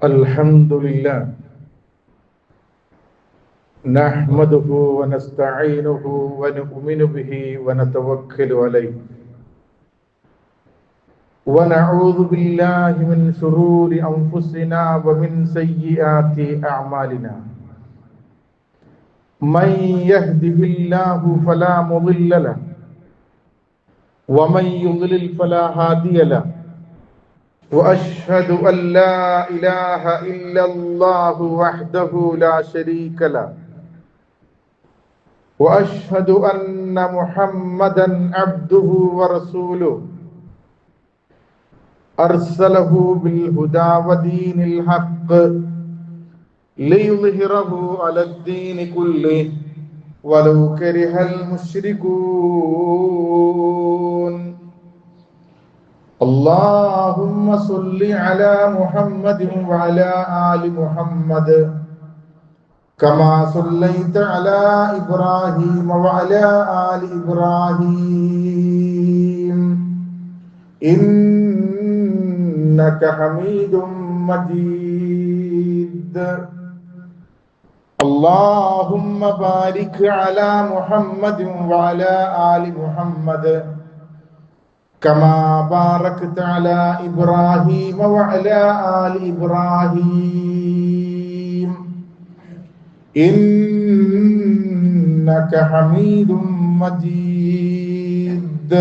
الحمد لله نحمده ونستعينه ونؤمن به ونتوكل عليه ونعوذ بالله من شرور أنفسنا ومن سيئات أعمالنا من يهده الله فلا مضل له ومن يضلل فلا هادي له وأشهد أن لا إله إلا الله وحده لا شريك له وأشهد أن محمدا عبده ورسوله أرسله بالهدى ودين الحق ليظهره على الدين كله ولو كره المشركون اللهم صل على محمد وعلى آل محمد كما صليت على إبراهيم وعلى آل إبراهيم إنك حميد مجيد اللهم بارك على محمد وعلى آل محمد كما باركت على إبراهيم وعلى آل إبراهيم إنك حميد مجيد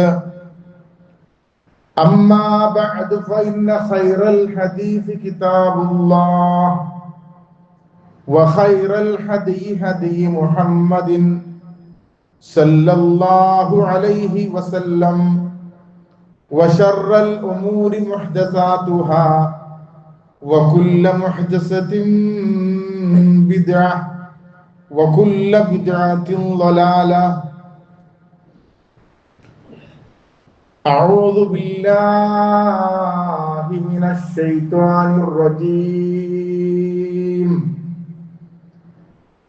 أما بعد فإن خير الحديث كتاب الله وخير الهدي هدي محمد صلى الله عليه وسلم وشر الأمور محدثاتها وكل محدثة بدعة وكل بدعة ضلالة أعوذ بالله من الشيطان الرجيم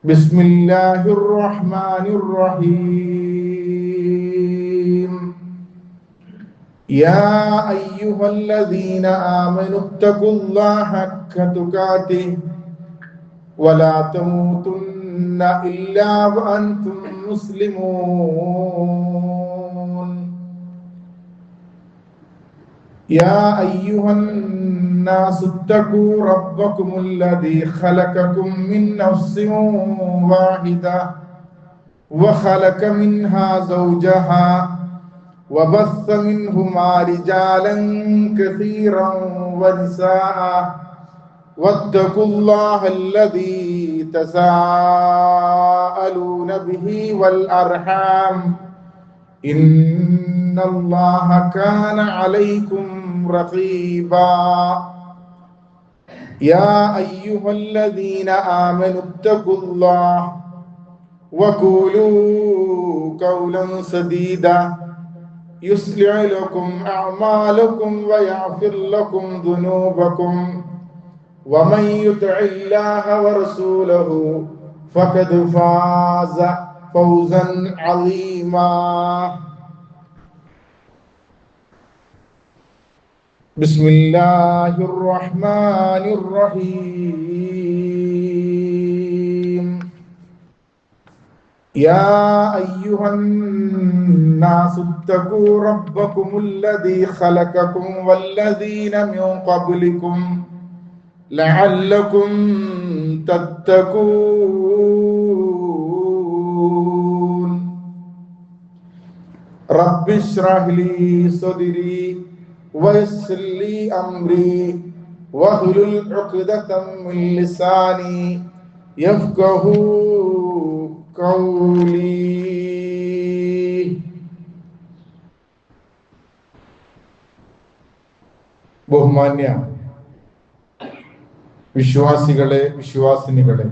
بسم الله الرحمن الرحيم يا أيها الذين آمنوا اتقوا الله حق تقاته ولا تموتن إلا وأنتم مسلمون يا أيها الناس اتقوا ربكم الذي خلقكم من نفس واحدة وخلق منها زوجها وبث منهما رجالا كثيرا ونساء واتقوا الله الذي تساءلون به والأرحام إن الله كان عليكم رقيبا يا أيها الذين آمنوا اتقوا الله وقولوا قولا سديدا يصلح لكم أعمالكم ويغفر لكم ذنوبكم ومن يطع الله ورسوله فقد فاز فوزا عظيما بسم الله الرحمن الرحيم يا أيها الناس اتقوا ربكم الذي خلقكم والذين من قبلكم لعلكم تتقون رب اشرح لي صدري ويسر لي أمري واحلل عقدة من لساني يفقهوا قولي ബഹുമാന്യ വിശ്വാസികളെ വിശ്വാസിനികളെ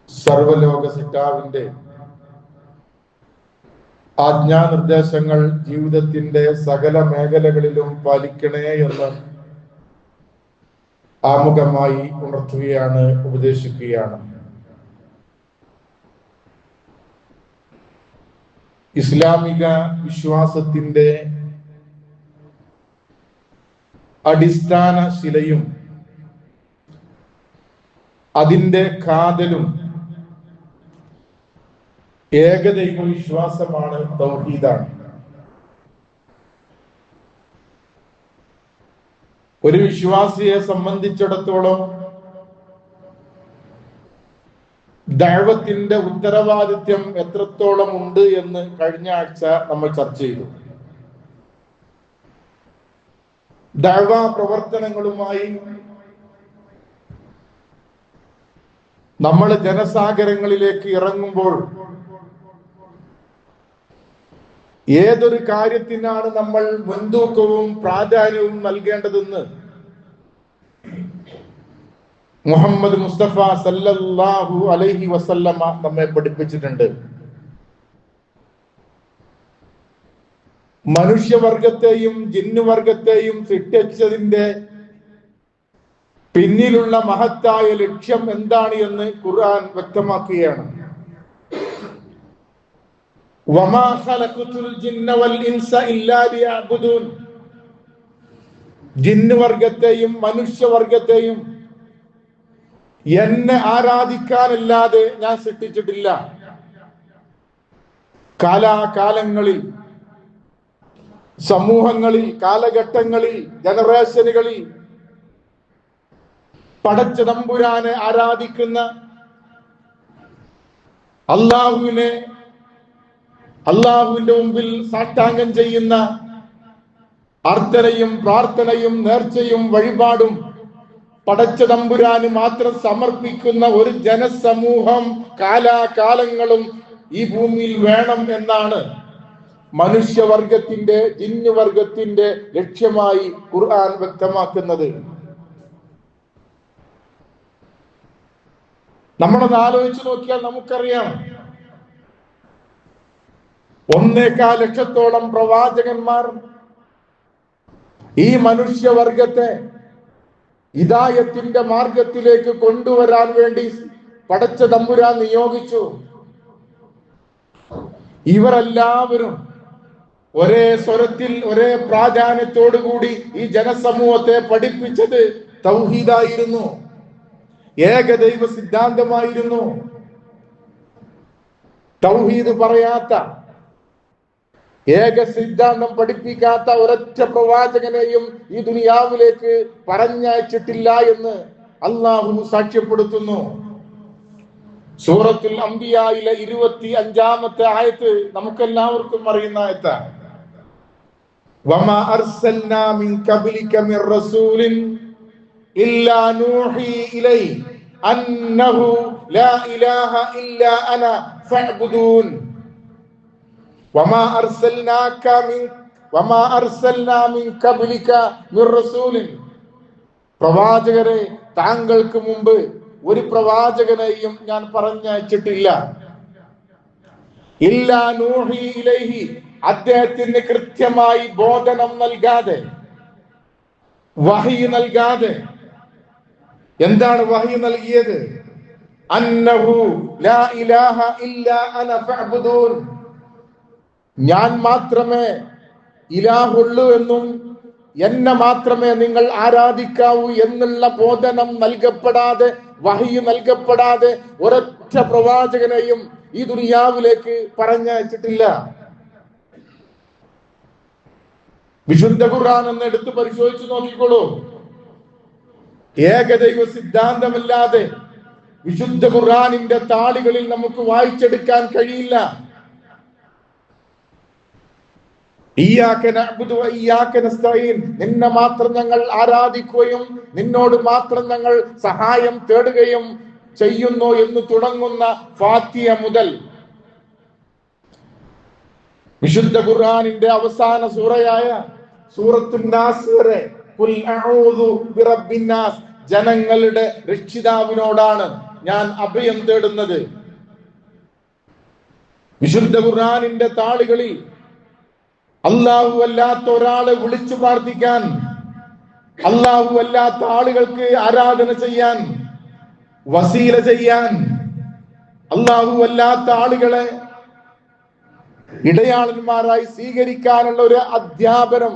സർവലോക സിട്ടാവിന്റെ ആജ്ഞാനിർദ്ദേശങ്ങൾ ജീവിതത്തിന്റെ സകല മേഖലകളിലും പാലിക്കണേ എന്ന് ആമുഖമായി ഉണർത്തുകയാണ്, ഉപദേശിക്കുകയാണ്. ഇസ്ലാമിക വിശ്വാസത്തിന്റെ അടിസ്ഥാന ശിലയും അതിന്റെ കാതലും ഏകദൈവ വിശ്വാസമാണ്, തൗഹീദാണ്. ഒരു വിശ്വാസിയെ സംബന്ധിച്ചിടത്തോളം ദഅവത്തിന്റെ ഉത്തരവാദിത്യം എത്രത്തോളം ഉണ്ട് എന്ന് കഴിഞ്ഞ ആഴ്ച നമ്മൾ ചർച്ച ചെയ്തു. ദഅവ പ്രവർത്തനങ്ങളുമായി നമ്മൾ ജനസാഗരങ്ങളിലേക്ക് ഇറങ്ങുമ്പോൾ ഏതൊരു കാര്യത്തിനാണ് നമ്മൾ മുൻതൂക്കവും പ്രാധാന്യവും നൽകേണ്ടതെന്ന് മുഹമ്മദ് മുസ്തഫ സല്ലല്ലാഹു അലൈഹി വസല്ലമ നമ്മെ പഠിപ്പിച്ചിട്ടുണ്ട്. മനുഷ്യവർഗത്തെയും ജിന്നുവർഗത്തെയും സൃഷ്ടിച്ചതിന്റെ പിന്നിലുള്ള മഹത്തായ ലക്ഷ്യം എന്താണ് എന്ന് ഖുർആൻ വ്യക്തമാക്കുകയാണ്. വമാ ഖലഖതുൽ ജിന്ന വൽ ഇൻസ ഇല്ലാ ലിയഅ്ബുദൂൻ. ജിന്നുവർഗത്തെയും മനുഷ്യവർഗത്തെയും എന്നെ ആരാധിക്കാനല്ലാതെ ഞാൻ സൃഷ്ടിച്ചിട്ടില്ല. കാലാകാലങ്ങളിൽ, സമൂഹങ്ങളിൽ, കാലഘട്ടങ്ങളിൽ, ജനറേഷനുകളിൽ പടച്ച തമ്പുരാനെ ആരാധിക്കുന്ന, അള്ളാഹുവിന്റെ മുമ്പിൽ സാഷ്ടാംഗം ചെയ്യുന്ന, അർത്ഥനയും പ്രാർത്ഥനയും നേർച്ചയും വഴിപാടും പടച്ച തമ്പുരാന് മാത്രം സമർപ്പിക്കുന്ന ഒരു ജനസമൂഹം കാലാകാലങ്ങളും ഈ ഭൂമിയിൽ വേണം എന്നാണ് മനുഷ്യവർഗത്തിന്റെ, ജിന്നുവർഗത്തിന്റെ ലക്ഷ്യമായി ഖുർആൻ വ്യക്തമാക്കുന്നത്. നമ്മളത് ആലോചിച്ച് നോക്കിയാൽ നമുക്കറിയാം, 1.25 ലക്ഷത്തോളം പ്രവാചകന്മാർ ഈ മനുഷ്യവർഗത്തെ ഹിദായത്തിന്റെ മാർഗത്തിലേക്ക് കൊണ്ടുവരാൻ വേണ്ടി പടച്ച തമ്പുരാൻ നിയോഗിച്ചു. ഇവരെല്ലാവരും ഒരേ സ്വരത്തിൽ, ഒരേ പ്രാധാന്യത്തോടുകൂടി ഈ ജനസമൂഹത്തെ പഠിപ്പിച്ചത് തൗഹീദായിരുന്നു, ഏകദൈവ സിദ്ധാന്തമായിരുന്നു. തൗഹീദ് പറയാത്ത, ഏക സിദ്ധാന്തം പഠിപ്പിക്കാത്ത ഒരൊറ്റ പ്രവാചകനെയും ഈ ദുനിയാവിലേക്ക് പറഞ്ഞയച്ചിട്ടില്ല എന്ന് അള്ളാഹു സാക്ഷ്യപ്പെടുത്തുന്നു. സൂറത്തുൽ അംബിയായിലെ 25-ാമത്തെ ആയത്ത് നമുക്കെല്ലാവർക്കും അറിയുന്ന ആയത്താണ്. വമാ അർസൽനാ മിൻ ഖബ്ലിക മിർ റസൂലിൻ ഇല്ലാ നൂഹി ഇലൈഹി അന്നഹു ലാ ഇലാഹ ഇല്ലാ അനാ ഫഅ്ബുദൂൻ. വമാ അർസൽനാ മിൻ ഖബ്ലിക മിർ റസൂലിൻ. പ്രവാചകരെ, താങ്കൾക്ക് മുമ്പ് ഒരു പ്രവാചകനെയും ഞാൻ പറഞ്ഞയച്ചിട്ടില്ല. ഇല്ലാ നൂഹി ഇലൈഹി, അദ്ദേഹത്തിന് കൃത്യമായി ബോധനം നൽകാതെ, വഹി നൽകാതെ. എന്താണ് വഹി നൽകിയത്? അന്നഹു ലാ ഇലാഹ ഇല്ലാ അന ഫഅ്ബുദൂൻ. ഞാൻ മാത്രമേ ഇലാഹുള്ളൂ എന്നും എന്നെ മാത്രമേ നിങ്ങൾ ആരാധിക്കാവൂ എന്നുള്ള ബോധനം നൽകപ്പെടാതെ, വഹി നൽകപ്പെടാതെ ഒരൊറ്റ പ്രവാചകനെയും ഈ ദുനിയാവിലേക്ക് പറഞ്ഞയച്ചിട്ടില്ല. വിശുദ്ധ ഖുർആൻ എന്ന് എടുത്ത് പരിശോധിച്ച് നോക്കിക്കോളൂ. ഏകദൈവ സിദ്ധാന്തമല്ലാതെ വിശുദ്ധ ഖുർആനിന്റെ താളുകളിൽ നമുക്ക് വായിച്ചെടുക്കാൻ കഴിയില്ല. ഇയ്യാക നഅ്ബുദു വ ഇയ്യാക നസ്തഈൻ, നിന്നെ മാത്രം ഞങ്ങൾ ആരാധിക്കുകയും നിന്നോട് മാത്രം ഞങ്ങൾ സഹായം തേടുകയും ചെയ്യുന്നു എന്ന് തുടങ്ങുന്ന ഫാത്തിഹ മുതൽ വിശുദ്ധ ഖുർആനിന്റെ അവസാന സൂറയായ സൂറത്തുൻ നാസ് വരെ ഖുൽ അഊദു ബിറബ്ബിൻ നാസ്, ജനങ്ങളുടെ രക്ഷിതാവിനോടാണ് ഞാൻ അഭയം തേടുന്നത്. വിശുദ്ധ ഖുർആനിന്റെ താളുകളിൽ അല്ലാഹു അല്ലാത്ത ഒരാളെ വിളിച്ചു പ്രാർത്ഥിക്കാൻ, അല്ലാഹു അല്ലാത്ത ആളുകൾക്ക് ആരാധന ചെയ്യാൻ, വസീല ചെയ്യാൻ, അല്ലാഹു അല്ലാത്ത ആളുകളെ ഇടയാളന്മാരായി സ്വീകരിക്കാനുള്ള ഒരു അധ്യാപനം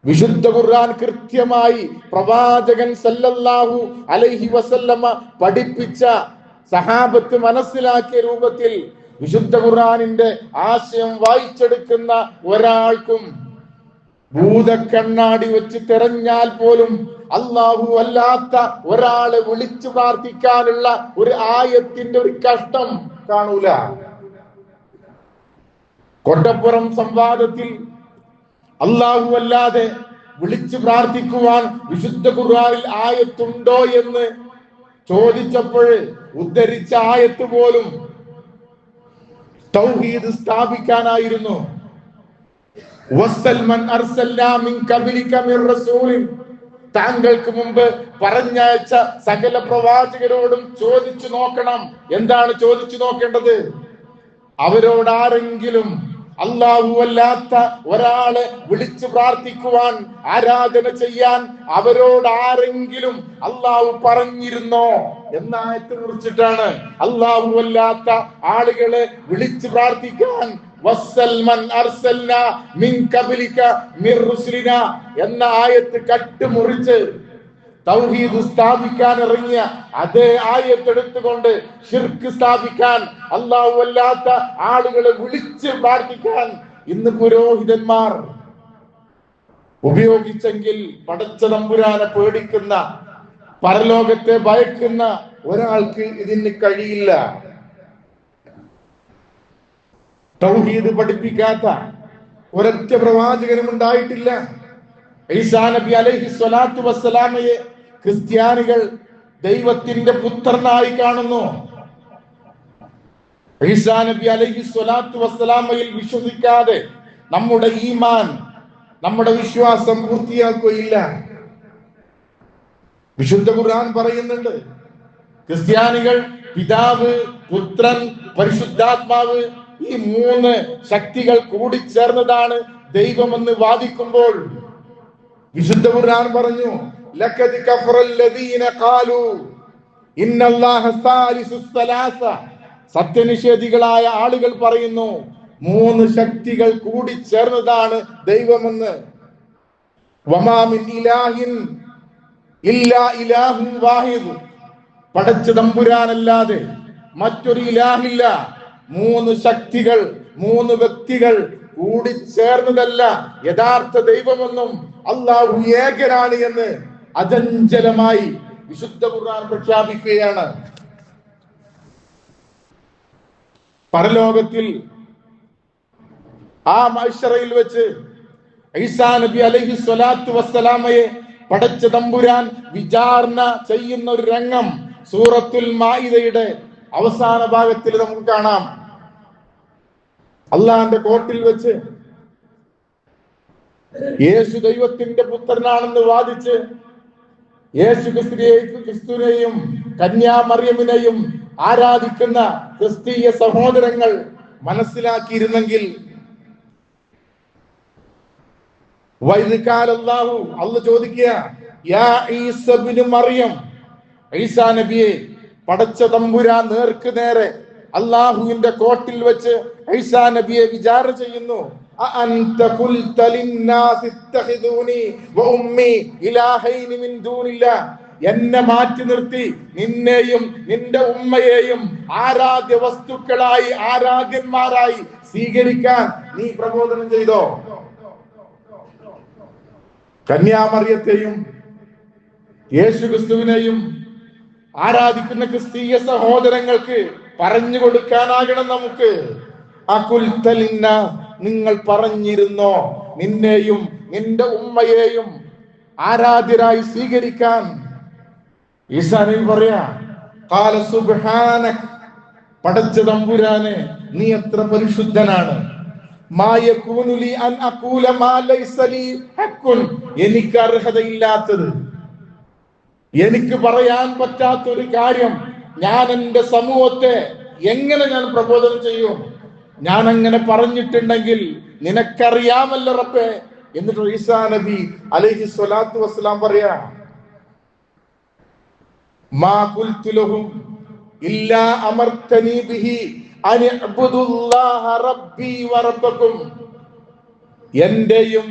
വിശുദ്ധ ഖുർആൻ കൃത്യമായി പ്രവാചകൻ സല്ലല്ലാഹു അലൈഹി വസല്ലമ പഠിപ്പിച്ച, സഹാബത്ത് മനസ്സിലാക്കിയ രൂപത്തിൽ വിശുദ്ധ ഖുർആനിന്റെ ആശയം വായിച്ചെടുക്കുന്ന ഒരാൾക്കും ഭൂതക്കണ്ണാടി വെച്ച് തെരഞ്ഞാൽ പോലും അള്ളാഹു അല്ലാത്ത ഒരാളെ വിളിച്ചു പ്രാർത്ഥിക്കാനുള്ള ഒരു ആയത്തിന്റെ ഒരു കഷ്ടം കാണൂല. കൊട്ടപ്പുറം സംവാദത്തിൽ അള്ളാഹു അല്ലാതെ വിളിച്ചു പ്രാർത്ഥിക്കുവാൻ വിശുദ്ധ ഖുർആനിൽ ആയത്തുണ്ടോ എന്ന് ചോദിച്ചപ്പോൾ ഉദ്ധരിച്ച ആയത്ത് പോലും തൗഹീദ് സ്ഥാപിക്കാനായിരുന്നു. താങ്കൾക്ക് മുമ്പ് പറഞ്ഞയച്ച സകല പ്രവാചകരോടും ചോദിച്ചു നോക്കണം. എന്താണ് ചോദിച്ചു നോക്കേണ്ടത്? അവരോട് ആരെങ്കിലും അല്ലാഹു അല്ലാത്ത ഒരാളെ വിളിച്ചു പ്രാർത്ഥിക്കുവാൻ, ആരാധന ചെയ്യാൻ അവരോട് ആരെങ്കിലും അല്ലാഹു പറഞ്ഞിരുന്നോ എന്നായത്തെ കുറിച്ചിട്ടാണ്. അല്ലാഹു അല്ലാത്ത ആളുകളെ വിളിച്ചു പ്രാർത്ഥിക്കാൻ എന്ന ആയത്ത് കട്ടുമുറിച്ച് തൗഹീദ് സ്ഥാപിക്കാൻ ഇറങ്ങിയ അതേ ആയത്തെടുത്തുകൊണ്ട് ശിർക്ക് സ്ഥാപിക്കാൻ, അല്ലാഹു അല്ലാത്ത ആളുകളെ വിളിച്ച് പ്രാർത്ഥിക്കാൻ ഇന്ന് പുരോഹിതന്മാർ ഉപയോഗിച്ചെങ്കിൽ പടച്ച തമ്പുരാനെ പേടിക്കുന്ന, പരലോകത്തെ ഭയക്കുന്ന ഒരാൾക്ക് ഇതിന് കഴിയില്ല. തൗഹീദ് പഠിപ്പിക്കാത്ത ഒരൊറ്റ പ്രവാചകനും ഉണ്ടായിട്ടില്ല. ഈസാ നബി അലൈഹി സ്വലാത്തു വസ്സലാമയെ ക്രിസ്ത്യാനികൾ ദൈവത്തിന്റെ പുത്രനായി കാണുന്നു. ഈസാ നബി അലൈഹി സ്വലാത്തു വസ്സലാമയിൽ വിശ്വസിക്കാതെ നമ്മുടെ ഈമാൻ, നമ്മുടെ വിശ്വാസം പൂർത്തിയാക്കുകയില്ല. വിശുദ്ധ ഖുർആൻ പറയുന്നുണ്ട്, ക്രിസ്ത്യാനികൾ പിതാവ്, പുത്രൻ, പരിശുദ്ധാത്മാവ് ഈ മൂന്ന് ശക്തികൾ കൂടിച്ചേർന്നതാണ് ദൈവമെന്ന് വാദിക്കുമ്പോൾ വിശുദ്ധ ഖുർആൻ പറഞ്ഞു, ലഖദ് കഫറല്ലദീന ഖാലൂ ഇന്നല്ലാഹ സാലിസുസ് സലാസ. സത്യനിഷേധികളായ ആളുകൾ പറയുന്നു മൂന്ന് ശക്തികൾ കൂടിച്ചേർന്നതാണ് ദൈവമെന്ന്. വമാ മിൻ ഇലാഹിൻ ഇല്ലാ ഇലാഹുൻ വാഹിദ്. പടച്ച തമ്പുരാനല്ലാതെ മറ്റൊരു ഇലാഹില്ല. മൂന്ന് ശക്തികൾ, മൂന്ന് വ്യക്തികൾ കൂടിച്ചേർന്നതല്ല യഥാർത്ഥ ദൈവമെന്നും അല്ലാഹു ഏകനാണ് എന്ന് അചഞ്ചലമായി വിശുദ്ധ ഖുർആൻ പ്രഖ്യാപിക്കുകയാണ്. പരലോകത്തിൽ ആ മഹ്ശറയിൽ വെച്ച് ഈസാ നബി അലൈഹി സ്വലാത്തു വസ്സലാമയെ പടച്ച തമ്പുരാൻ വിചാരണ ചെയ്യുന്ന ഒരു രംഗം സൂറത്തുൽ മാഇദയുടെ അവസാന ഭാഗത്തിൽ നമുക്ക് കാണാം. അള്ളാന്റെ കോർട്ടിൽ വെച്ച് യേശു ദൈവത്തിന്റെ പുത്രനാണെന്ന് വാദിച്ച് യേശു ക്രിസ്തുവിനെയും കന്യാമറിയമിനെയും ആരാധിക്കുന്ന ക്രിസ്തീയ സഹോദരങ്ങൾ മനസ്സിലാക്കിയിരുന്നെങ്കിൽ, അള്ളാഹു ചോദിക്കുക, യാ ഈസ ഇബ്നു മറിയം, ഈസാ നബിയെ പടച്ച തമ്പുരാൻ നേർക്ക് നേരെ അള്ളാഹുവിന്റെ കോർട്ടിൽ വെച്ച് ഈസാ നബിയെ വിചാരണ ചെയ്യുന്നു. അഅൻത ഖുൽത ലിന്നാസി ഇത്തഖിദൂനി വഉമ്മി ഇലാഹൈനി മിൻ ദൂനില്ലാഹ്. എന്നെ മാറ്റി നിർത്തി നിന്നെയും നിന്റെ ഉമ്മയെയും ആരാധ്യ വസ്തുക്കളായി, ആരാധ്യന്മാരായി സ്വീകരിക്കാൻ നീ പ്രബോധനം ചെയ്തോ? കന്യാമറിയത്തെയും യേശു ക്രിസ്തുവിനെയും ആരാധിക്കുന്ന ക്രിസ്തീയ സഹോദരങ്ങൾക്ക് പറഞ്ഞു കൊടുക്കാനാകണം നമുക്ക്. അകുൽതലിന്ന, നിങ്ങൾ പറഞ്ഞിരുന്നോ നിന്നെയും നിന്റെ ഉമ്മയെയും ആരാധ്യരായി സ്വീകരിക്കാൻ? ഈസാ നബി പറയാ, ഖാല സുബ്ഹാനക, പടച്ച തമ്പുരാനെ നീ എത്ര പരിശുദ്ധനാണ്. മാ യകൂനു ലി അൻ അഖൂല മാ ലൈസ ലി ഹഖ്കുൻ, എനിക്ക് അർഹതയില്ലാത്തത്, എനിക്ക് പറയാൻ പറ്റാത്ത ഒരു കാര്യം ഞാൻ എന്റെ സമൂഹത്തെ എങ്ങനെ ഞാൻ പ്രബോധനം ചെയ്യും? ഞാൻ അങ്ങനെ പറഞ്ഞിട്ടുണ്ടെങ്കിൽ നിനക്കറിയാമല്ലോ റബ്ബേ. എന്നിട്ട് ഈസാ നബി അലൈഹി സ്വലാത്തു വസ്സലാം പറയാ, മാ ഖുൽതു ലഹും ഇല്ലാ അമർതനി ബിഹി അൻ ഇഅ്ബുദുല്ലാഹ റബ്ബി വ റബ്ബക്കും. എന്റെയും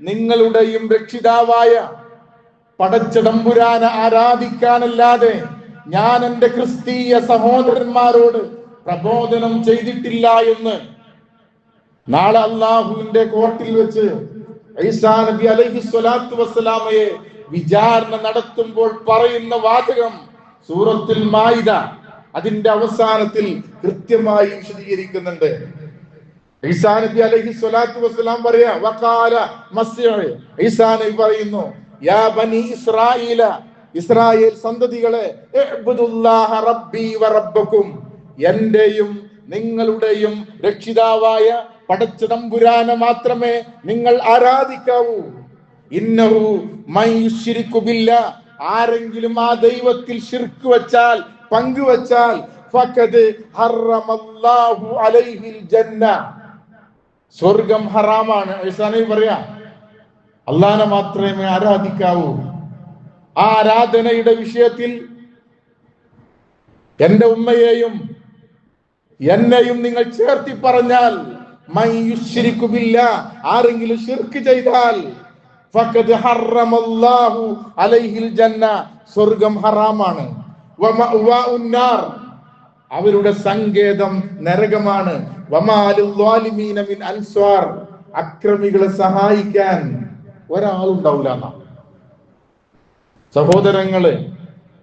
നിങ്ങളുടെയും രക്ഷിതാവായ പടച്ചതമ്പുരാനെ ആരാധിക്കാനല്ലാതെ ഞാൻ എൻ്റെ ക്രിസ്തീയ സഹോദരന്മാരോട് പ്രബോധനം ചെയ്തിട്ടില്ല എന്ന് നാളെ അള്ളാഹുവിന്റെ കോർട്ടിൽ വെച്ച് ഈസാ നബി അലൈഹി സ്വലാത്തു വസ്സലാമയെ വിചാരണ നടത്തുമ്പോൾ പറയുന്ന വാചകം സൂറത്തുൽ മാഇദ അതിന്റെ അവസാനത്തിൽ കൃത്യമായി വിശദീകരിക്കുന്നുണ്ട്. ഈസാ നബി അലൈഹി സ്വലാത്തു വസ്സലാം പറയാ വഖാല മസ്ഇഹ്, ഈസാ നബി പറയുന്നു യാ ബനി ഇസ്രായീല, ഇസ്രായേൽ സന്തതികളെ, ഇഅ്ബുദുല്ലാഹ റബ്ബി വറബ്ബക്കും, എന്റെയും നിങ്ങളുടെയും രക്ഷിതാവായ പടച്ചതമ്പുരാനെ മാത്രമേ നിങ്ങൾ ആരാധിക്കാവൂ. ഇന്നഹു മൻ യുശ്രികു ബില്ലാഹ്, ആരെങ്കിലും ആ ദൈവത്തിൽ ശിർക്ക് വെച്ചാൽ, പങ്കുവെച്ചാൽ, ഫഖദ് ഹറമല്ലാഹു അലൈഹിൽ ജന്ന, സ്വർഗം ഹറാമാണ്. ഈസാ നബി പറയാ അല്ലാഹനെ മാത്രമേ ആരാധിക്കാവൂ. ആ ആരാധനയുടെ വിഷയത്തിൽ എന്റെ ഉമ്മയെയും എന്നെയും നിങ്ങൾ ചേർത്തി പറഞ്ഞാൽ, മൻ യുശ്രികു ബില്ലാഹ്, ആരെങ്കിലും ശിർക്ക് ചെയ്താൽ, ഫഖദ് ഹറമല്ലാഹു അലൈഹിൽ ജന്ന, സ്വർഗം ഹറാമാണ്. വമഅവാഉൻ നാർ, അവരുടെ സങ്കേതം നരകമാണ്. വമാ ലിസ്സാലിമീന മിൻ അൻസ്വാർ, അക്രമികളെ സഹായിക്കാൻ ഒരാളുണ്ടാവില്ല. സഹോദരങ്ങളെ,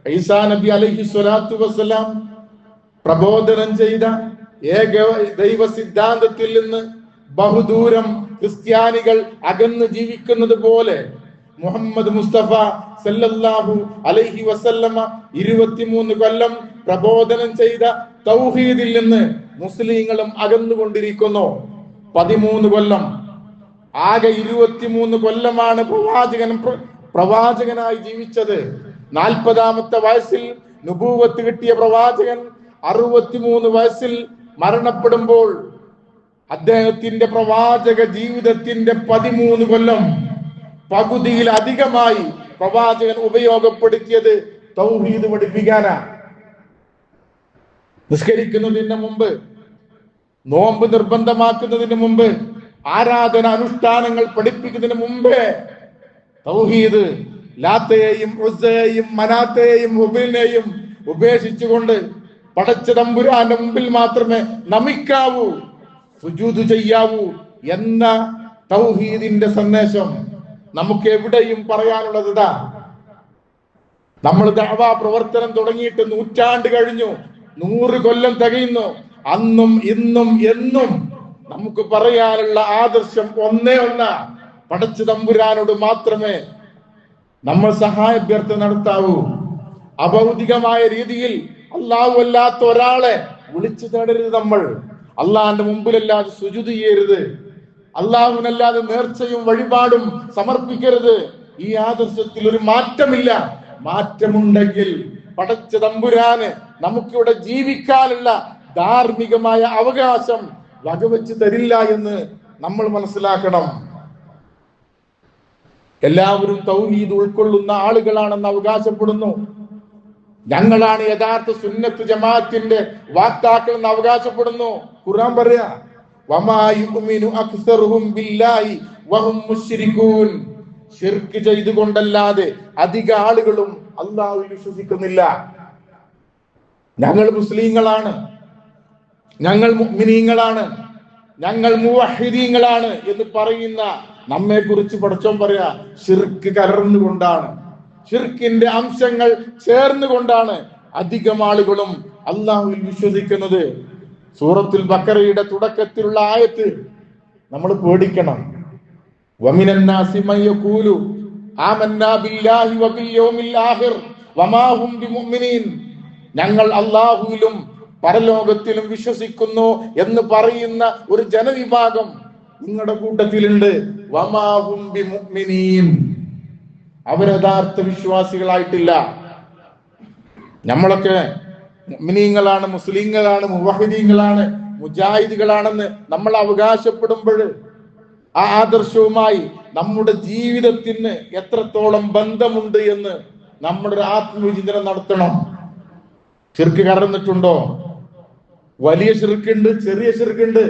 ഈസാ നബി അലൈഹി സ്വലാത്തു വസ്സലാം പ്രബോധനം ചെയ്ത ഏക ദൈവ സിദ്ധാന്തത്തിൽ നിന്ന് ബഹുദൂരം ക്രിസ്ത്യാനികൾ അകന്ന് ജീവിക്കുന്നത് പോലെ മുഹമ്മദ് മുസ്തഫ സല്ലല്ലാഹു അലൈഹി വസല്ലമ 23 കൊല്ലം പ്രബോധനം ചെയ്ത തൗഹീദിൽ നിന്ന് മുസ്ലിങ്ങളും അകന്നുകൊണ്ടിരിക്കുന്നു. 13 കൊല്ലം, ആകെ 23 കൊല്ലമാണ് പ്രവാചകനായി ജീവിച്ചത്. 40-ാമത്തെ വയസ്സിൽ നുബൂവത്ത് കിട്ടിയ പ്രവാചകൻ 63 വയസ്സിൽ മരണപ്പെടുമ്പോൾ അദ്ദേഹത്തിന്റെ പ്രവാചക ജീവിതത്തിന്റെ 13 കൊല്ലം പകുതിയിലധികമായി പ്രവാചകൻ ഉപയോഗപ്പെടുത്തിയത് തൗഹീദ് പഠിപ്പിക്കാനാ. നിസ്കരിക്കുന്നതിന് മുമ്പ്, നോമ്പ് നിർബന്ധമാക്കുന്നതിന് മുമ്പ്, ആരാധന അനുഷ്ഠാനങ്ങൾ പഠിപ്പിക്കുന്നതിന് മുമ്പേ തൗഹീദ്, ലാത്തയെയും ഉസ്സയെയും മനാത്തയെയും ഹുബലിനെയും ഉപേക്ഷിച്ചുകൊണ്ട് പടച്ചതമ്പുരാന്റെ മുമ്പിൽ മാത്രമേ നമിക്കാവൂ, സുജൂദ് ചെയ്യാവൂ എന്ന തൗഹീദിന്റെ സന്ദേശം നമുക്ക് എവിടെയും പറയാനുള്ളത് ഇതാ. നമ്മൾ ദഅവാ പ്രവർത്തനം തുടങ്ങിയിട്ട് 100 നൂറ്റാണ്ട് കഴിഞ്ഞു, 100 കൊല്ലം തികയുന്നു. അന്നും ഇന്നും എന്നും നമുക്ക് പറയാനുള്ള ആദർശം ഒന്നേ ഒന്ന്, പടച്ചതമ്പുരാനോട് മാത്രമേ നമ്മൾ സഹായാഭ്യർത്ഥന നടത്താവൂ. അഭൗതികമായ രീതിയിൽ അല്ലാഹു അല്ലാത്ത ഒരാളെ വിളിച്ചു തേടരുത്. നമ്മൾ അള്ളാഹിന്റെ മുമ്പിലല്ലാതെ സുജൂദ് ചെയ്യരുത്. അള്ളാഹുവിനല്ലാതെ നേർച്ചയും വഴിപാടും സമർപ്പിക്കരുത്. ഈ ആദർശത്തിൽ ഒരു മാറ്റമില്ല. മാറ്റമുണ്ടെങ്കിൽ പടച്ചതമ്പുരാന് നമുക്കിവിടെ ജീവിക്കാനുള്ള ധാർമ്മികമായ അവകാശം വകവെച്ച് തരില്ല എന്ന് നമ്മൾ മനസ്സിലാക്കണം. എല്ലാവരും തൗഹീദ് ഉൾക്കൊള്ളുന്ന ആളുകളാണെന്ന് അവകാശപ്പെടുന്നു. ഞങ്ങളാണ് യഥാർത്ഥ സുന്നത്ത് ജമാഅത്തിന്റെ വാക്താക്കൾ എന്ന് അവകാശപ്പെടുന്നു. ഖുർആൻ പറയാ വമാ യുഅ്മിനു അക്സറുഹും ബില്ലാഹി വഹും മുശ്രികൂൻ, ശിർക്ക് ചെയ്തുകൊണ്ടല്ലാതെ അധിക ആളുകളും അല്ലാഹുവിൽ വിശ്വസിക്കുന്നില്ല. ഞങ്ങൾ മുസ്ലിങ്ങളാണ്, ഞങ്ങൾ മുഅ്മിനീങ്ങളാണ്, ഞങ്ങൾ മുവഹ്ഹിദീങ്ങളാണ് എന്ന് പറയുന്ന നമ്മെ കുറിച്ച് പടച്ചോൻ പറയാ ശിർക്ക് കലർന്നുകൊണ്ടാണ്, ശിർക്കിന്റെ അംശങ്ങൾ ചേർന്നുകൊണ്ടാണ് അധികം ആളുകളും അല്ലാഹുവിൽ വിശ്വസിക്കുന്നത്. സൂറത്തുൽ ബഖറയുടെ തുടക്കത്തിലുള്ള ആയത്ത് നമ്മൾ പേടിക്കണം. വമിനൻ നാസി മൻ യഖൂലു ആമന്നാ ബില്ലാഹി വബിൽ യൗമിൽ ആഖിർ വമാ ഹും ബിമുഅ്മിനീൻ, ഞങ്ങൾ അല്ലാഹുവിലും പരലോകത്തിലും വിശ്വസിക്കുന്നു എന്ന് പറയുന്ന ഒരു ജനവിഭാഗം നിങ്ങളുടെ കൂട്ടത്തിലുണ്ട്. വമാ ഹും ബിമുഅ്മിനീൻ, അവർ യഥാർത്ഥ വിശ്വാസികളായിട്ടില്ല. നമ്മളൊക്കെ മുഅ്മിനീങ്ങളാണ്, മുസ്ലിങ്ങളാണ്, മുവഹ്ഹിദീങ്ങളാണ്, മുജാഹിദുകളാണെന്ന് നമ്മൾ അവകാശപ്പെടുമ്പോൾ ആ ആദർശവുമായി നമ്മുടെ ജീവിതത്തിന് എത്രത്തോളം ബന്ധമുണ്ട് എന്ന് നമ്മുടെ ഒരു ആത്മവിചിന്തനം നടത്തണം. ശിർക്ക് കടന്നിട്ടുണ്ടോ? വലിയ ശിർക്കുണ്ട്, ചെറിയ ശിർക്കുണ്ട്.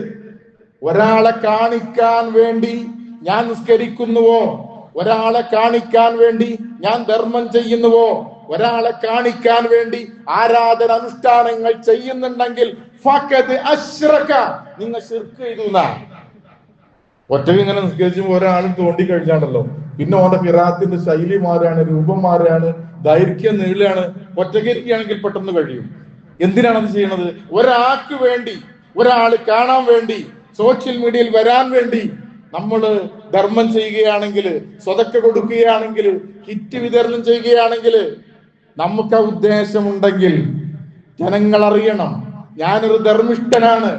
ഒരാളെ കാണിക്കാൻ വേണ്ടി ഞാൻ നിസ്കരിക്കുന്നുവോ, ഒരാളെ കാണിക്കാൻ വേണ്ടി ഞാൻ ധർമ്മം ചെയ്യുന്നുവോ, ഒരാളെ കാണിക്കാൻ വേണ്ടി ആരാധന അനുഷ്ഠാനങ്ങൾ ചെയ്യുന്നുണ്ടെങ്കിൽ ഫഖദ് അശ്റക, നിങ്ങൾ ശിർക്ക് ചെയ്തു. ഒറ്റയ്ക്ക് ഇങ്ങനെ നിസ്കരിച്ചുമ്പോൾ ഒരാളും തോണ്ടി കഴിഞ്ഞാണല്ലോ, പിന്നെ ഓന്റെ ഖിറാഅത്തിന്റെ ശൈലി മാറുകയാണ്, രൂപം മാറുകയാണ്, ദൈർഘ്യം നീളുകയാണ്. ഒറ്റയ്ക്ക് ഇരിക്കുകയാണെങ്കിൽ പെട്ടെന്ന് കഴിയും. എന്തിനാണ് അത് ചെയ്യണത്? ഒരാൾക്ക് വേണ്ടി, ഒരാള് കാണാൻ വേണ്ടി, സോഷ്യൽ മീഡിയയിൽ വരാൻ വേണ്ടി നമ്മൾ ധർമ്മം ചെയ്യുകയാണെങ്കിൽ, സ്വതക്ക കൊടുക്കുകയാണെങ്കിൽ, കിറ്റ് വിതരണം ചെയ്യുകയാണെങ്കിൽ, നമുക്ക് ആ ഉദ്ദേശമുണ്ടെങ്കിൽ ജനങ്ങൾ അറിയണം ഞാനൊരു ധർമ്മിഷ്ഠനാണ്,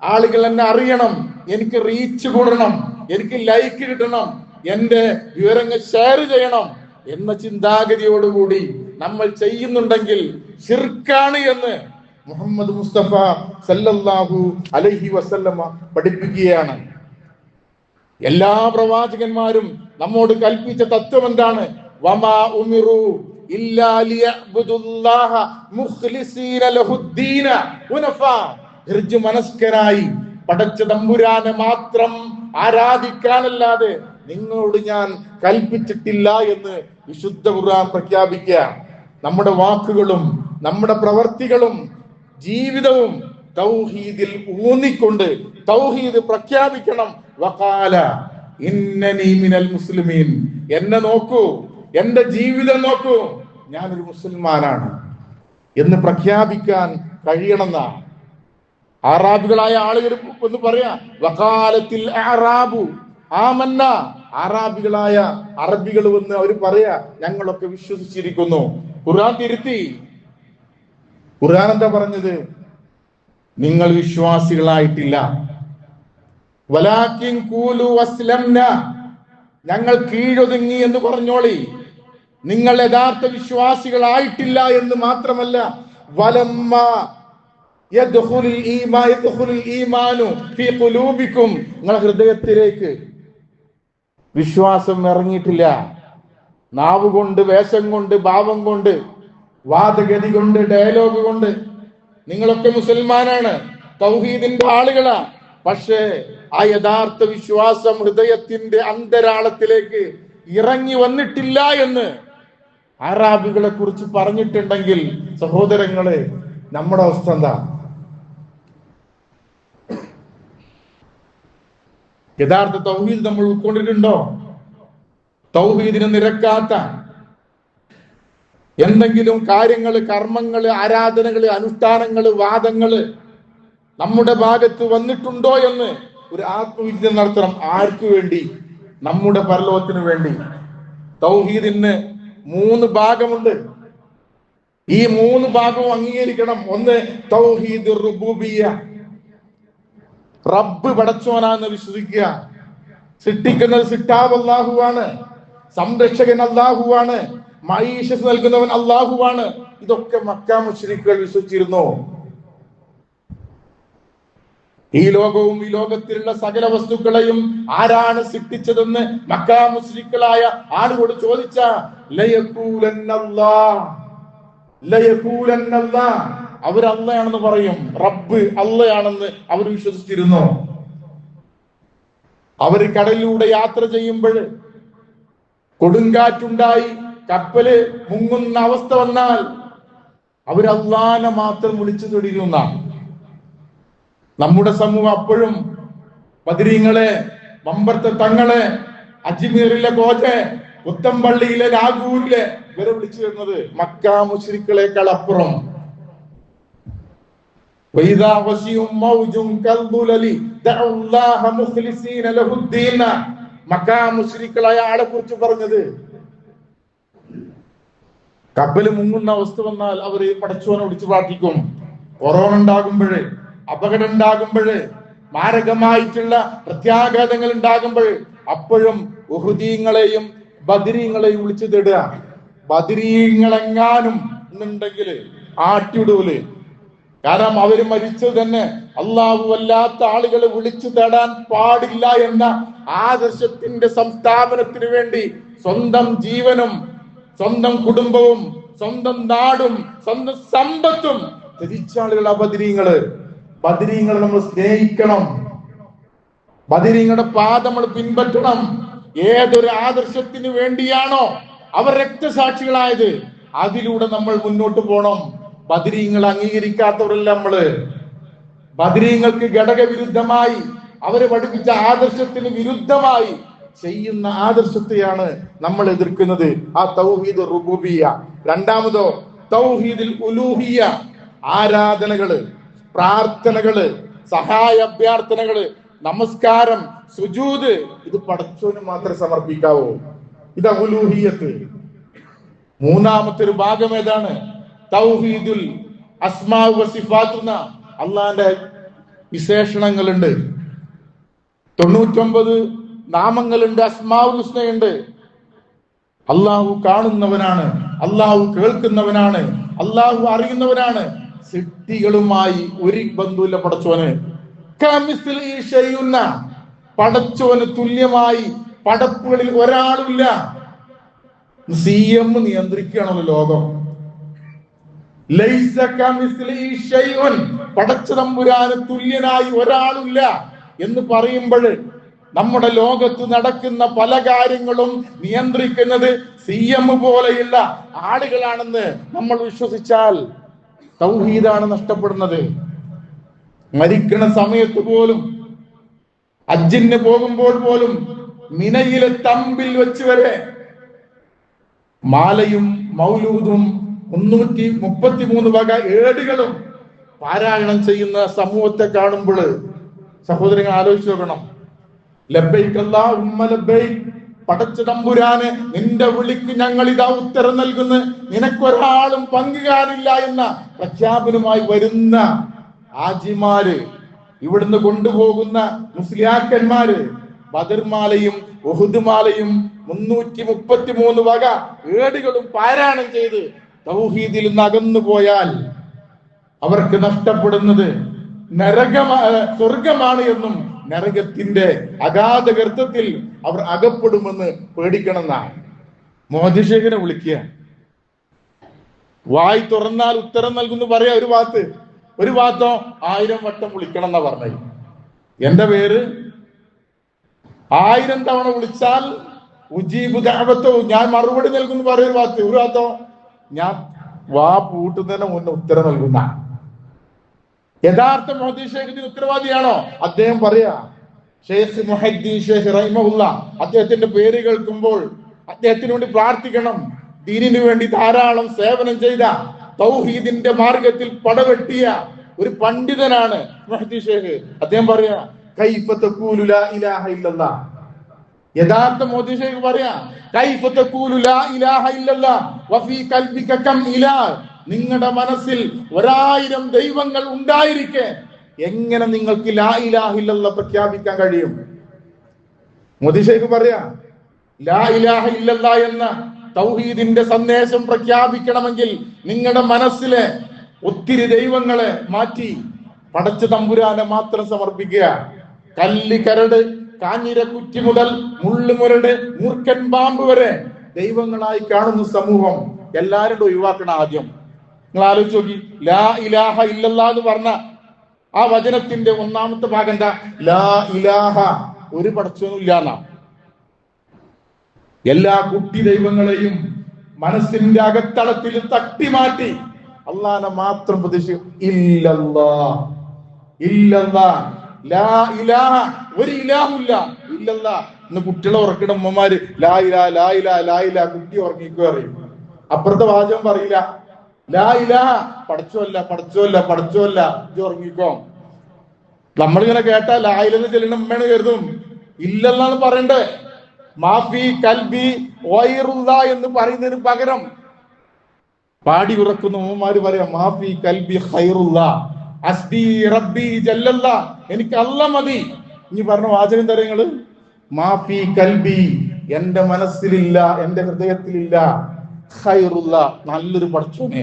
ആളുകൾ എന്നെ അറിയണം, എനിക്ക് റീച്ച് കൂടണം, എനിക്ക് ലൈക്ക് കിട്ടണം, എന്റെ വിവരങ്ങൾ ഷെയർ ചെയ്യണം എന്ന ചിന്താഗതിയോടുകൂടി നമ്മൾ ചെയ്യുന്നുണ്ടെങ്കിൽ ശിർക്കാണ് എന്ന് മുഹമ്മദ് മുസ്തഫ സല്ലല്ലാഹു അലൈഹി വസല്ലമ പഠിപ്പിക്കുകയാണ്. എല്ലാ പ്രവാചകന്മാരും നമ്മോട് കൽപ്പിച്ച തത്വം എന്താണ്? വമാ ഉമിറു ഇല്ലാ ലിയഅ്ബുദുല്ലാഹ മുഖ്ലിസീന ലഹുദ്ദീന ഹുനഫാ, മനസ്കരായി പടച്ച തമ്പുരാനെ മാത്രം ആരാധിക്കാനല്ലാതെ നിങ്ങളോട് ഞാൻ കൽപ്പിച്ചിട്ടില്ല എന്ന് വിശുദ്ധ ഖുർആൻ പ്രഖ്യാപിക്കുക. നമ്മുടെ വാക്കുകളും നമ്മുടെ പ്രവർത്തികളും ജീവിതവും തൗഹീദിൽ ഊന്നിക്കൊണ്ട് തൗഹീദ് പ്രഖ്യാപിക്കണം. വഖാല ഇന്നനി മിനൽ മുസ്ലിമീൻ, എന്നെ നോക്കൂ, എന്റെ ജീവിതം നോക്കൂ, ഞാനൊരു മുസ്ലിമാനാണ് എന്ന് പ്രഖ്യാപിക്കാൻ കഴിയണമെന്നാണ്. അറാബികളായ ആളുകൾ ഒന്ന് പറയാ, വഖാലത്തിൽ അറാബു ആമന്ന, അറാബികളായ അറബികൾ വന്ന് അവർ പറയാ ഞങ്ങളൊക്കെ വിശ്വസിച്ചിരിക്കുന്നു. ഖുർആൻ തിരുത്തി. ഖുർആൻ എന്താ പറഞ്ഞത്? നിങ്ങൾ വിശ്വാസികളായിട്ടില്ല. വലാകിൻ ഖൂലു അസ്ലംന, ഞങ്ങൾ കീഴൊതുങ്ങി എന്ന് പറഞ്ഞോളി. നിങ്ങൾ യഥാർത്ഥ വിശ്വാസികളായിട്ടില്ല എന്ന് മാത്രമല്ല, വലമ്മ യദ്ഖുലുൽ ഈമാനു ഫീ ഖുലൂബിക്കും, നിങ്ങളുടെ ഹൃദയത്തിലേക്ക് വിശ്വാസം ഇറങ്ങിയിട്ടില്ല. നാവ് കൊണ്ട്, വേഷം കൊണ്ട്, ഭാവം കൊണ്ട്, വാദഗതി കൊണ്ട്, ഡയലോഗ് കൊണ്ട് നിങ്ങളൊക്കെ മുസൽമാനാണ്, തൗഹീദിന്റെ ആളുകളാ. പക്ഷേ ആ യഥാർത്ഥ വിശ്വാസം ഹൃദയത്തിന്റെ അന്തരാളത്തിലേക്ക് ഇറങ്ങി വന്നിട്ടില്ല എന്ന് അറാബികളെ കുറിച്ച് പറഞ്ഞിട്ടുണ്ടെങ്കിൽ സഹോദരങ്ങളെ, നമ്മുടെ അവസ്ഥ എന്താ? യഥാർത്ഥ തൗഹീദ് നമ്മൾ ഉൾക്കൊണ്ടിട്ടുണ്ടോ? തൗഹീദിന് നിരക്കാത്ത എന്തെങ്കിലും കാര്യങ്ങള്, കർമ്മങ്ങള്, ആരാധനകള്, അനുഷ്ഠാനങ്ങള്, വാദങ്ങള് നമ്മുടെ ഭാഗത്ത് വന്നിട്ടുണ്ടോ എന്ന് ഒരു ആത്മവിചിന്തനം നടത്തണം. ആർക്കു വേണ്ടി? നമ്മുടെ പരലോകത്തിന് വേണ്ടി. തൗഹീദിന് 3 ഭാഗമുണ്ട്. ഈ 3 ഭാഗവും അംഗീകരിക്കണം. ഒന്ന്, തൗഹീദ് റുബൂബിയ്യ, റബ്ബ് പടച്ചോനാന്ന് വിശ്വസിക്കുക. സൃഷ്ടിക്കുന്നത് സിട്ടാവ് അല്ലാഹുവാണ്, സംരക്ഷകൻ അല്ലാഹുവാണ്, മഈശത്ത് നൽകുന്നവൻ അല്ലാഹുവാണ്. ഇതൊക്കെ മക്കാ മുശ്രിക്കുകൾ വിശ്വസിച്ചിരുന്നു. ഈ ലോകവും ഈ ലോകത്തിലുള്ള സകല വസ്തുക്കളെയും ആരാണ് സൃഷ്ടിച്ചതെന്ന് മക്കാ മുശ്രിക്കുകളായ ആളുകളോട് ചോദിച്ച അവർ അള്ളയാണെന്ന് പറയും. റബ്ബ് അള്ളയാണെന്ന് അവർ വിശ്വസിച്ചിരുന്നു. അവർ കടലിലൂടെ യാത്ര ചെയ്യുമ്പോൾ കൊടുങ്കാറ്റുണ്ടായി കപ്പല് മുങ്ങുന്ന അവസ്ഥ വന്നാൽ അവർ അള്ളാനെ മാത്രം വിളിച്ചു തൊടിരുന്ന നമ്മുടെ സമൂഹം അപ്പോഴും ബദരീങ്ങളെ, മമ്പർത്തെ തങ്ങളെ, അജ്മീറിലെ കോജെ, പുത്തമ്പള്ളിയിലെ നാഗൂരിലെ ഇവരെ വിളിച്ചു വരുന്നത് മക്കാ മുശ്രിക്കുകളേക്കാൾ അപ്പുറം. മക്കാ മുശ്രിക്കുകളായ ആളെ കുറിച്ച് പറഞ്ഞത്, കപ്പല് മുങ്ങുന്ന അവസ്ഥ വന്നാൽ അവർ പടച്ചോനെ വിളിച്ചു പ്രാർത്ഥിക്കും. കൊറോണ ഉണ്ടാകുമ്പോഴ്, അപകടം ഉണ്ടാകുമ്പോഴ്, മാരകമായിട്ടുള്ള പ്രത്യാഘാതങ്ങൾ ഉണ്ടാകുമ്പോൾ അപ്പോഴും ഉഹുദീങ്ങളെയും ബദരീങ്ങളെയും വിളിച്ചു തേടുക. ബദരീങ്ങളെങ്ങാനും എന്നുണ്ടെങ്കിൽ ആട്ടിവിടൂല്. കാരണം അവര് മരിച്ചത് തന്നെ അള്ളാഹു അല്ലാത്ത ആളുകളെ വിളിച്ചു തേടാൻ പാടില്ല എന്ന ആദർശത്തിന്റെ സംസ്ഥാപനത്തിന് വേണ്ടി സ്വന്തം ജീവനും സ്വന്തം കുടുംബവും സ്വന്തം നാടും സ്വന്തം സമ്പത്തും ത്യജിച്ച ആളുകൾ ബദരീങ്ങള്. ബദരീങ്ങളെ നമ്മൾ സ്നേഹിക്കണം. ബദരീങ്ങളുടെ പാത നമ്മൾ പിൻപറ്റണം. ഏതൊരു ആദർശത്തിന് വേണ്ടിയാണോ അവർ രക്തസാക്ഷികളായത്, അതിലൂടെ നമ്മൾ മുന്നോട്ട് പോകണം. ബദരീങ്ങൾ അംഗീകരിക്കാത്തവരല്ല നമ്മള്. ബദരീങ്ങൾക്ക് ഘടകവിരുദ്ധമായി അവര് പഠിപ്പിച്ച ആദർശത്തിന് വിരുദ്ധമായി ചെയ്യുന്ന ആദർശത്തെയാണ് നമ്മൾ എതിർക്കുന്നത്. ആ തൗഹീദ് റുബൂബിയ്യ. രണ്ടാമതോ തൗഹീദുൽ ഉലൂഹിയ്യ. ആരാധനകള്, പ്രാർത്ഥനകള്, സഹായ അഭ്യർത്ഥനകള്, നമസ്കാരം, സുജൂദ്, ഇത് പടച്ചോന് മാത്രമേ സമർപ്പിക്കാവൂ. ഇതാ ഉലൂഹിയ്യത്ത്. മൂന്നാമത്തെ ഒരു ഭാഗം ഏതാണ്? തൗഹീദുൽ അസ്മാ വ സിഫാത്ത്. അള്ളാന്റെ വിശേഷണങ്ങളുണ്ട്, 99 നാമങ്ങളുണ്ട്, അസ്മാഉൽ ഹുസ്നയുണ്ട്. അള്ളാഹു കാണുന്നവനാണ്, അള്ളാഹു കേൾക്കുന്നവനാണ്, അള്ളാഹു അറിയുന്നവനാണ്. സിദ്ധികളുമായി ഒരു ബന്ധുവില്ല പടച്ചോന്. പടച്ചോന് തുല്യമായി പടപ്പുകളിൽ ഒരാളുമില്ല. CM നിയന്ത്രിക്കുകയാണല്ലോ ലോകം. പടച്ചതമ്പുരാന് തുല്യനായി ഒരാളില്ല എന്ന് പറയുമ്പോൾ നമ്മുടെ ലോകത്ത് നടക്കുന്ന പല കാര്യങ്ങളും നിയന്ത്രിക്കുന്നത് CM പോലെയുള്ള ആളുകളാണെന്ന് നമ്മൾ വിശ്വസിച്ചാൽ തൗഹീദാണ് നഷ്ടപ്പെടുന്നത്. മരിക്കണ സമയത്ത് പോലും, ഹജ്ജിന് പോകുമ്പോൾ പോലും, മിനയിലെ തമ്പിൽ വെച്ച് വരെ മാലയും മൗലൂദും 333 വക ഏടുകളും പാരായണം ചെയ്യുന്ന സമൂഹത്തെ കാണുമ്പോൾ സഹോദരങ്ങൾ ആലോചിച്ച് നോക്കണം. ലബ്ബൈക അല്ലാഹുമ്മ ലബ്ബൈക, പടച്ച തമ്പുരാനെ നിന്റെ വിളിക്ക് ഞങ്ങൾ ഇതാ ഉത്തരം നൽകുന്നു, നിനക്കൊരാളും പങ്കുകാരില്ല എന്ന പ്രഖ്യാപനമായി വരുന്ന ആജിമാര്, ഇവിടുന്ന് കൊണ്ടുപോകുന്ന മുസ്ലിയാക്കന്മാര് ബദർമാലയും ഉഹുദ് മാലയും 333 വക ഏടുകളും പാരായണം ചെയ്ത് തൗഹീദിൽ നിന്ന് അകന്നു പോയാൽ അവർക്ക് നഷ്ടപ്പെടുന്നത് സ്വർഗമാണ് എന്നും നരകത്തിന്റെ അഗാധ ഗർത്തത്തിൽ അവർ അകപ്പെടുമെന്ന് പേടിക്കണമെന്നാണ്. മോദി ശേഖരെ വിളിക്കുക, വായി തുറന്നാൽ ഉത്തരം നൽകുന്നു പറയാ ഒരു ഭാഗത്തോ 1000 വട്ടം വിളിക്കണം എന്നാ പറഞ്ഞത്. എന്റെ പേര് 1000 തവണ വിളിച്ചാൽ ഉജീബു ദഅവത്തോ, ഞാൻ മറുപടി നൽകുന്നു പറയും ഒരു ഭാഗത്തോ ഞാൻ വാ പൂട്ടുന്നതിന് മുന്നേ ഉത്തരം നൽകുന്ന. യഥാർത്ഥ മോദി ഷേഖിന് ഉത്തരവാദിയാണോ? അദ്ദേഹം പറയാ, ഷെയ്ഖ് മുഹദ്ദീൻ ഷെയ്ഖ് റഹിമഹുല്ല, അദ്ദേഹത്തിന്റെ പേര് കേൾക്കുമ്പോൾ അദ്ദേഹത്തിന് വേണ്ടി പ്രാർത്ഥിക്കണം. ദീനിനു വേണ്ടി ധാരാളം സേവനം ചെയ്ത, തൗഹീദിന്റെ മാർഗത്തിൽ പടവെട്ടിയ ഒരു പണ്ഡിതനാണ് മുഹദ്ദീൻ ഷെയ്ഖ്. അദ്ദേഹം പറയാ, കൈഫ തഖൂലു ലാ ഇലാഹ ഇല്ലല്ലാഹ്. യഥാർത്ഥ മോദി ഷെയ്ഖ് പറയാ, കൈഫ തഖൂലു ലാ ഇലാഹ ഇല്ലല്ലാഹ് വഫീ ഖൽബിക കം ഇലാഹ്. നിങ്ങളുടെ മനസ്സിൽ 1000 ദൈവങ്ങൾ ഉണ്ടായിരിക്കെ എങ്ങനെ നിങ്ങൾക്ക് ലാ ഇലാഹ ഇല്ലല്ലാഹ് പ്രഖ്യാപിക്കാൻ കഴിയും? മോദി ഷെയ്ഖ് പറയാ, ലാ ഇലാഹ ഇല്ലല്ലാഹ് എന്ന തൗഹീദിന്റെ സന്ദേശം പ്രഖ്യാപിക്കണമെങ്കിൽ നിങ്ങളുടെ മനസ്സിലെ ഒത്തിരി ദൈവങ്ങളെ മാറ്റി പടച്ച തമ്പുരാനെ മാത്രം സമർപ്പിക്കുക. കല്ല്, കരട്, കാഞ്ഞിര കുറ്റി മുതൽ മുള്ളുമുരട്, മൂർഖൻ പാമ്പ് വരെ ദൈവങ്ങളായി കാണുന്ന സമൂഹം എല്ലാവരും ഒഴിവാക്കണം. ആദ്യം നിങ്ങൾ ആലോചിച്ച് നോക്കി, ലാ ഇലാഹ ഇല്ലല്ലാഹ് എന്ന് പറഞ്ഞ ആ വചനത്തിന്റെ ഒന്നാമത്തെ ഭാഗം എന്താ? ലാ ഇലാഹ, ഒരു പടച്ചോനും ഇല്ലാന്നാ. എല്ലാ കുട്ടി ദൈവങ്ങളെയും മനസ്സിന്റെ അകത്തളത്തിൽ തട്ടി മാറ്റി അള്ളാഹനെ മാത്രം പ്രതീക്ഷിക്കും. ഇല്ലല്ലാഹ്, ഇല്ലല്ലാഹ്, ലാ ഇലാഹ, ഒരു ഇലാഹുല്ല, ഇല്ലല്ലാഹ്. ഇന്ന് കുട്ടികളെ ഉറക്കിട ഉമ്മമാര് ലാ ഇലാഹ ലാ ഇലാഹ ലാ ഇലാഹ, കുട്ടി ഉറങ്ങിക്കോ അറിയും. അപ്പുറത്തെ വാചകം പറയില്ല, ലാ ഇലാഹ, പടച്ചോല്ല പടച്ചോല്ല പടച്ചോല്ല, ഇത് ഉറങ്ങിക്കോ. നമ്മളിങ്ങനെ കേട്ടാ ലായിലെന്ന് ചെല്ലുന്ന ഉമ്മയാണ് കരുതും. ഇല്ലല്ലാന്ന് പറയണ്ടേ. മാഫി കൽബി വൈറുള്ള എന്ന് പറയുന്നതിന് പകരം പാടി ഉറക്കുന്ന ഉമ്മമാര് പറയാം, മാഫി കൽബി ഖൈറുള്ള അസ്ബി റബ്ബി ജല്ലല്ല, എനിക്ക് അല്ല മതി. ഇനി പറഞ്ഞ വാചകം തരങ്ങള്, മാഫി കൽബി, എന്റെ മനസ്സിലില്ല, എന്റെ ഹൃദയത്തിലില്ല, ഖൈറുള്ള, നല്ലൊരു പടച്ചോനെ.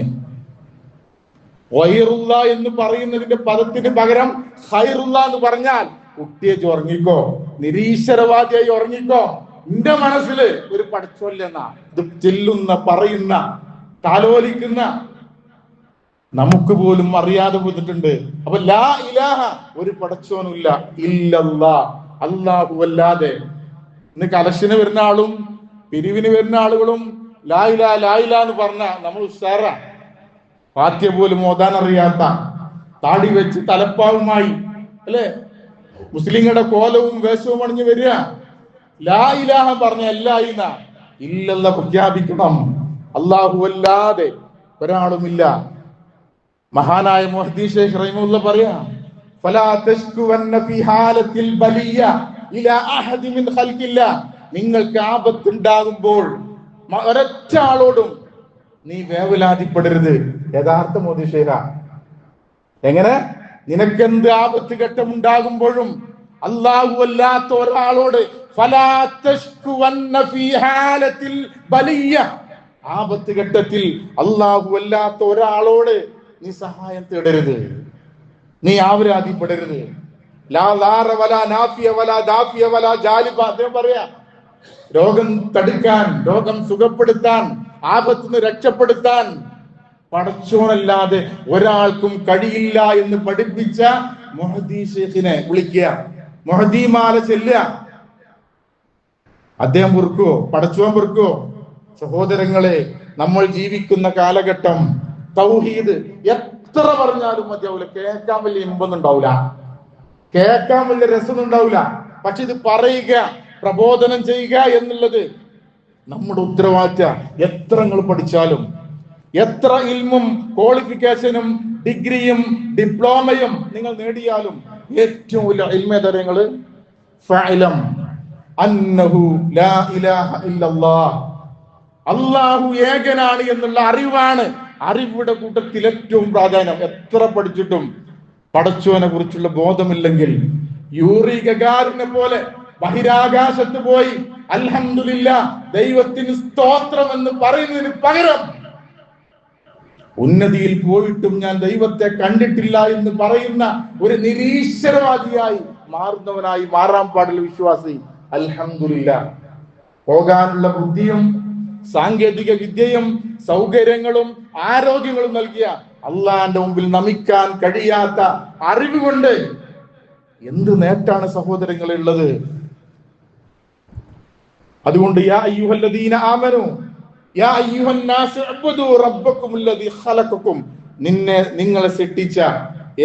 വൈറുള്ള എന്ന് പറയുന്നതിന്റെ പദത്തിന് പകരം ഖൈറുള്ള എന്ന് പറഞ്ഞാൽ കുട്ടിയെ ഉറങ്ങിക്കോ, നിരീശ്വരവാദിയായി ഉറങ്ങിക്കോ, എന്റെ മനസ്സില് ഒരു പടച്ചോല്ലെന്ന. ഇത് ചെല്ലുന്ന, പറയുന്ന, താലോലിക്കുന്ന നമുക്ക് പോലും അറിയാതെ പോയിട്ടുണ്ട്. അപ്പൊ ലാ ഇലാഹ, ഒരു പടച്ചോനുമില്ല, ഇല്ലല്ലാ, അല്ലാഹു അല്ലാതെ. ഇന്ന് കലശന് വരുന്ന ആളും പിരിവിന് വരുന്ന ആളുകളും ലായില ലായില എന്ന് പറഞ്ഞ നമ്മൾ ഉഷാറാ. ഫാത്തിഹ പോലും ഓതാൻ അറിയാത്ത, താടി വെച്ച് തലപ്പാവുമായി അല്ലെ, മുസ്ലിങ്ങളുടെ കോലവും വേഷവും അണിഞ്ഞു വരിക, ലാ ഇലാഹ പറഞ്ഞ എല്ലായിന ഇല്ലല്ല പ്രഖ്യാപിക്കണം. അല്ലാഹു അല്ലാതെ ഒരാളുമില്ല. മഹാനായ മുഹദ്ദി ശൈഖ് റഹിമഹുല്ലാഹ് പറയാ, ഫലാ തശ്കുവന്ന ഫീ ഹാലത്തിൽ ബലിയ ഇലാ അഹദി മിൻ ഖൽഖില്ലാ. നിങ്ങൾക്ക് ആപത്തുണ്ടാകുമ്പോൾ ഒരൊറ്റ ആളോടും നീ വേവലാതിപ്പെടരുത്. യഥാർത്ഥ മോദി ശൈഖ എങ്ങനെ? നിനക്കെന്ത് ആപത്ത് ഘട്ടമുണ്ടാകുമ്പോഴും അല്ലാഹു അല്ലാത്ത ഒരാളോട് ഫലാ തശ്കുവന്ന ഫീ ഹാലത്തിൽ ബലിയ, ആപത്ത് ഘട്ടത്തിൽ അല്ലാഹു അല്ലാത്ത ഒരാളോട് നീ സഹായം തേടരുത്, നീ ആവരാതിപ്പെടരുത്. ലാ ലാറ വലാ നാഫിയ വലാ ദാഫിയ വലാ ജാലിബ. അദ്ദേഹം പറയാ, രോഗം തടുക്കാൻ, രോഗം സുഖപ്പെടുത്താൻ, ആപത്തുനിന്ന് രക്ഷപ്പെടുത്താൻ പടച്ചോനല്ലാതെ ഒരാൾക്കും കഴിയില്ല എന്ന് പഠിപ്പിച്ച മുഹദ്ദി ശൈഖിനെ വിളിക്കുക, മുഹദ്ദിമാല ചെല്ലുക. അദ്ദേഹം പൊറുക്കോ? പടച്ചോൻ പൊറുക്കോ? സഹോദരങ്ങളെ, നമ്മൾ ജീവിക്കുന്ന കാലഘട്ടം തൗഹീദ് എത്ര പറഞ്ഞാലും മതിയാവൂല. കേൾക്കാൻ വലിയ ഇമ്പൊന്നും ഉണ്ടാവില്ല, കേൾക്കാൻ വലിയ രസമൊന്നും ഉണ്ടാവില്ല. പക്ഷെ ഇത് പറയുക, പ്രബോധനം ചെയ്യുക എന്നുള്ളത് നമ്മുടെ ഉത്തരവാദിത്തം. എത്ര നിങ്ങൾ പഠിച്ചാലും, എത്ര ഇൽമും ക്വാളിഫിക്കേഷനും ഡിഗ്രിയും ഡിപ്ലോമയും നിങ്ങൾ നേടിയാലും ഏറ്റവും വലിയ ഇൽമേതരങ്ങള് ഫഅലം അന്നഹു ലാ ഇലാഹ ഇല്ലല്ലാഹ്, അല്ലാഹു ഏകനാണ് എന്നുള്ള അറിവാണ്. അറിവിടെ കൂട്ടത്തിൽ ഏറ്റവും പ്രാധാന്യം. എത്ര പഠിച്ചിട്ടും പടച്ചോനെ കുറിച്ചുള്ള ബോധമില്ലെങ്കിൽ, യൂറി ഗഗാറിനെ പോലെ ബഹിരാകാശത്ത് പോയി അൽഹംദുലില്ലാഹ് ദൈവത്തിന് സ്തോത്രം എന്ന് പറയുന്നതിന് പകരം ഉന്നതിയിൽ പോയിട്ടും ഞാൻ ദൈവത്തെ കണ്ടിട്ടില്ല എന്ന് പറയുന്ന ഒരു നിരീശ്വരവാദിയായി മാറുന്നവനായി മാറാൻ പാടില്ല വിശ്വാസി. അൽഹംദുലില്ലാഹ് പോകാനുള്ള ബുദ്ധിയും സാങ്കേതിക വിദ്യയും സൗകര്യങ്ങളും ആരോഗ്യങ്ങളും നൽകിയ അള്ളാന്റെ മുമ്പിൽ നമിക്കാൻ കഴിയാത്ത അറിവ് കൊണ്ട് എന്ത് നേട്ടാണ് സഹോദരങ്ങളെ ഉള്ളത്? അതുകൊണ്ട് യാ അയ്യുഹല്ലദീന ആമനു യാ അയ്യുഹന്നാസ് ഉബ്ദു റബ്ബക്കുമുല്ലദീ ഖലഖക്കും, നിങ്ങളെ സൃഷ്ടിച്ച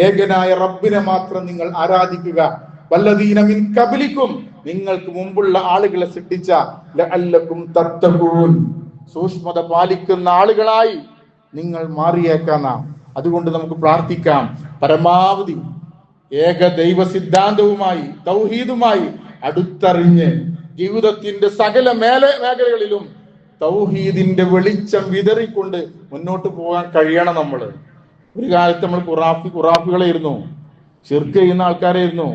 ഏകനായ റബ്ബിനെ മാത്രം നിങ്ങൾ ആരാധിക്കുക. വല്ലദീന മിൻ ഖബ്ലിക്കും, നിങ്ങൾക്ക് മുമ്പുള്ള ആളുകളെ സൃഷ്ടിച്ച ലഅല്ലക്കും തത്തഖൂൻ, സൂക്ഷ്മത പാലിക്കുന്ന ആളുകളായി നിങ്ങൾ മാറിയേക്കാന്ന. അതുകൊണ്ട് നമുക്ക് പ്രാർത്ഥിക്കാം, പരമാവധി ഏക ദൈവ സിദ്ധാന്തവുമായി തൗഹീദുമായി അടുത്തറിഞ്ഞ് ജീവിതത്തിന്റെ സകല മേഖലകളിലും തൗഹീദിന്റെ വെളിച്ചം വിതറിക്കൊണ്ട് മുന്നോട്ട് പോകാൻ കഴിയണം. നമ്മള് ഒരു കാലത്ത് നമ്മൾ ഖുറാഫികളായിരുന്നു, ശിർക്ക് ചെയ്യുന്ന ആൾക്കാരായിരുന്നു,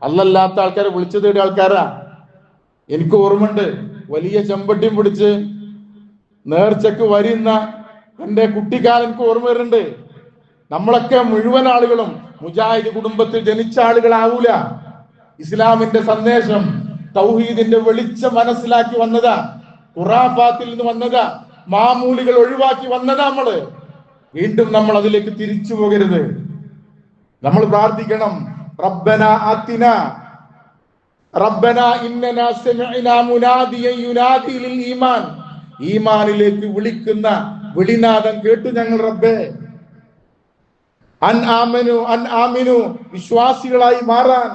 അല്ലല്ലാത്ത ആൾക്കാരെ വിളിച്ചു തേടിയ ആൾക്കാരാ. എനിക്ക് ഓർമ്മയുണ്ട്, വലിയ ചെമ്പട്ടിയും പിടിച്ച് നേർച്ചക്ക് വരുന്ന എന്റെ കുട്ടിക്കാലം എനിക്ക് ഓർമ്മ വരുന്നുണ്ട്. നമ്മളൊക്കെ മുഴുവൻ ആളുകളും മുജാഹിദ് കുടുംബത്തിൽ ജനിച്ച ആളുകളാവൂല. ഇസ്ലാമിന്റെ സന്ദേശം തൗഹീദിന്റെ വെളിച്ചം മനസ്സിലാക്കി വന്നതാ, ഖുറാഫാത്തിൽ നിന്ന് വന്നതാ, മാമൂലികൾ ഒഴിവാക്കി വന്നതാ. വീണ്ടും നമ്മൾ അതിലേക്ക് തിരിച്ചു പോകരുത്. നമ്മൾ പ്രാർത്ഥിക്കണം, റബ്ബനാ ആതിനാ റബ്ബനാ ഇന്നനാ സമിഅനാ മുനാദിയൻ യുനാദി ലിൽ ഈമാൻ, ഈമാനിലേക്ക് വിളിക്കുന്ന വിളിനാദം കേട്ടു ഞങ്ങൾ റബ്ബേ. അൻ ആമിനു വിശ്വാസികളായി മാറാൻ,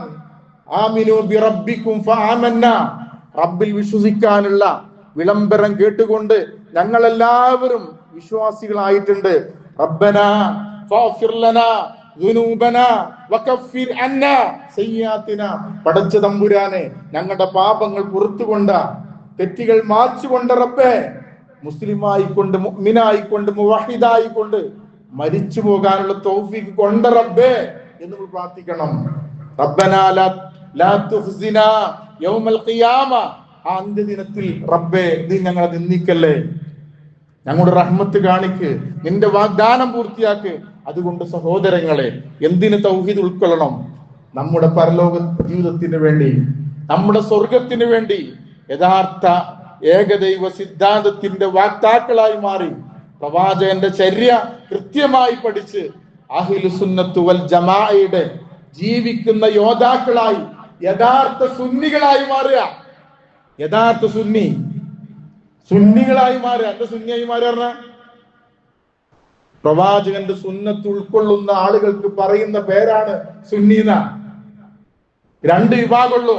ആമിനു ബിറബ്ബിക്കും ഫആമന്നാ, റബ്ബിൽ വിശ്വസിക്കാനുള്ള വിളംബരം കേട്ടുകൊണ്ട് ഞങ്ങൾ എല്ലാവരും വിശ്വാസികളായിട്ടുണ്ട്. റബ്ബനാ ഫഗ്ഫിർ ലനാ ദുനൂബനാ വകഫിർ അന്നാ സയ്യാത്തിനാ, പടച്ച തമ്പുരാനെ ഞങ്ങളുടെ പാപങ്ങൾ പുറത്തുകൊണ്ട, തെറ്റുകൾ മാച്ചുകൊണ്ട റബ്ബേ, മുസ്ലിമായിക്കൊണ്ട് മുഅ്മിനായിക്കൊണ്ട് മുവഹിദായിക്കൊണ്ട് മരിച്ചു പോകാനുള്ള തൗഫീഖ് കൊണ്ട റബ്ബേ എന്ന് നമ്മൾ പ്രാർത്ഥിക്കണം. റബ്ബനാ ലാ തുഖ്സിനാ യൗമൽ ഖിയാമ, ആ അന്ത്യദിനത്തിൽ റബ്ബേ നീ ഞങ്ങളെ നിന്ദിക്കല്ലേ, ഞങ്ങളുടെ റഹ്മത്ത് കാണിക്ക്, നിന്റെ വാഗ്ദാനം പൂർത്തിയാക്ക്. അതുകൊണ്ട് സഹോദരങ്ങളെ, എന്തിന് തൗഹീദ് ഉൾക്കൊള്ളണം? നമ്മുടെ പരലോക ജീവിതത്തിന് വേണ്ടി, നമ്മുടെ സ്വർഗത്തിന് വേണ്ടി യഥാർത്ഥ ഏകദൈവ സിദ്ധാന്തത്തിന്റെ വാക്താക്കളായി മാറി പ്രവാചകന്റെ ചര്യ കൃത്യമായി പഠിച്ച് അഹ്ലുസുന്നത്ത് വൽ ജമാഅയുടെ ജീവിക്കുന്ന യോദ്ധാക്കളായി യഥാർത്ഥ സുന്നികളായി മാറുക. യഥാർത്ഥ സുന്നികളായി മാറുക. എന്താ സുന്നിയായി മാറുക? പ്രവാചകന്റെ സുന്നത്ത് ഉൾക്കൊള്ളുന്ന ആളുകൾക്ക് പറയുന്ന പേരാണ് സുന്നീന. രണ്ട് വിഭാഗമുള്ളൂ.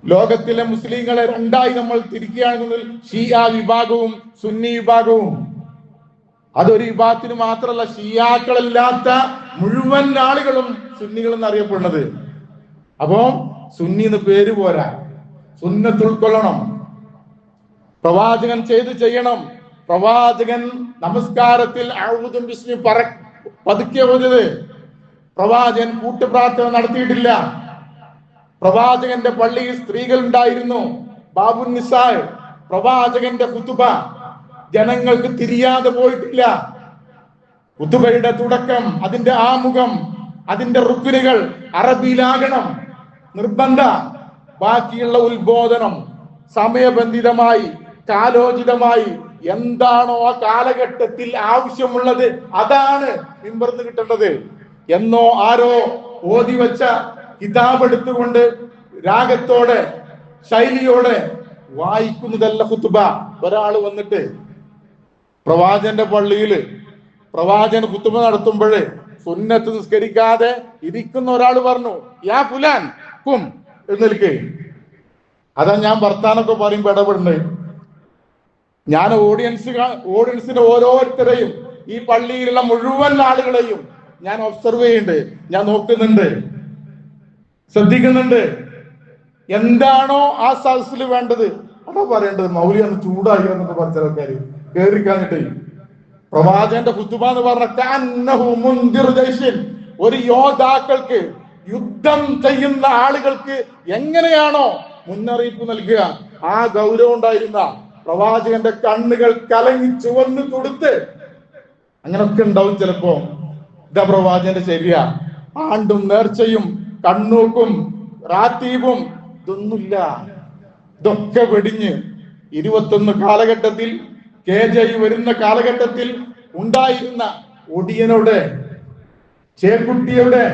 ലോകത്തിലെ മുസ്ലിങ്ങളെ രണ്ടായി നമ്മൾ തിരിക്കുകയാണെങ്കിൽ ഷിയ വിഭാഗവും സുന്നി വിഭാഗവും. അതൊരു വിഭാഗത്തിന് മാത്രമല്ല, ഷിയാക്കളല്ലാത്ത മുഴുവൻ ആളുകളും സുന്നികൾ എന്നറിയപ്പെടുന്നത്. അപ്പോ സുന്നി എന്ന് പേര് പോരാ, സുന്നത്ത് ഉൾക്കൊള്ളണം. പ്രവാചകൻ ചെയ്യണം. പ്രവാചകൻ നമസ്കാരത്തിൽ അഊദും ബിസ്മി പതുക്കെ ഓതിയത്. പ്രവാചകൻ കൂട്ടുപ്രാർത്ഥന നടത്തിയിട്ടില്ല. പ്രവാചകന്റെ പള്ളിയിൽ സ്ത്രീകൾ ഉണ്ടായിരുന്നു, ബാബുൻ നിസാ. പ്രവാചകന്റെ ഖുതുബ ജനങ്ങൾക്ക് തിരിയാതെ പോയിട്ടില്ല. ഖുതുബയുടെ തുടക്കം, അതിന്റെ ആമുഖം, അതിന്റെ റുക്നുകൾ അറബിയിലാകണം, നിർബന്ധ. ബാക്കിയുള്ള ഉത്ബോധനം സമയബന്ധിതമായി, കാലോചിതമായി, എന്താണോ ആ കാലഘട്ടത്തിൽ ആവശ്യമുള്ളത് അതാണ് മിമ്പറിന്ന് കിട്ടേണ്ടത്. എന്നോ ആരോ ഓതി വെച്ച കിതാബ് എടുത്തുകൊണ്ട് രാഗത്തോടെ ശൈലിയോടെ വായിക്കുന്നതല്ല ഖുതുബ. ഒരാൾ വന്നിട്ട് പ്രവാചകന്റെ പള്ളിയിൽ പ്രവാചകൻ ഖുതുബ നടത്തുമ്പോൾ സുന്നത്ത് നിസ്കരിക്കാതെ ഇരിക്കുന്ന ഒരാൾ പറഞ്ഞു, യാ ഫുലാൻ കും എന്നെനിക്ക്. അതാ ഞാൻ വർത്താനൊക്കെ പറയുമ്പോ ഇടപെടുന്നത്. ഞാൻ ഓഡിയൻസിന്റെ ഓരോരുത്തരെയും, ഈ പള്ളിയിലുള്ള മുഴുവൻ ആളുകളെയും ഞാൻ ഒബ്സർവ് ചെയ്യുന്നുണ്ട്, ഞാൻ നോക്കുന്നുണ്ട്, ശ്രദ്ധിക്കുന്നുണ്ട്. എന്താണോ ആ സദസ്സിൽ വേണ്ടത് അതാ പറയേണ്ടത്. മൗലിയാണ് ചൂടായി എന്നൊക്കെ പറഞ്ഞ ആൾക്കാര് കേറിക്കാഞ്ഞിട്ട് പ്രവാചകന്റെ ഖുതുബ എന്ന് പറഞ്ഞ ഒരു യോദ്ധാക്കൾക്ക്, യുദ്ധം ചെയ്യുന്ന ആളുകൾക്ക് എങ്ങനെയാണോ മുന്നറിയിപ്പ് നൽകുക, ആ ഗൗരവം ഉണ്ടായിരുന്ന പ്രവാചകന്റെ കണ്ണുകൾ കലങ്ങി ചുവന്ന് കൊടുത്ത്. അങ്ങനൊക്കെ ഉണ്ടാവും ചിലപ്പോ. ഇതാ പ്രവാചകന്റെ ശരിയ. ആണ്ടും നേർച്ചയും കണ്ണൂക്കും റാത്തീബും ഇതൊന്നുമില്ല. ഇതൊക്കെ വെടിഞ്ഞ് 21 കാലഘട്ടത്തിൽ KJ വരുന്ന കാലഘട്ടത്തിൽ ഉണ്ടായിരുന്ന ഒടിയനോട്, ചേക്കുട്ടിയുടെ,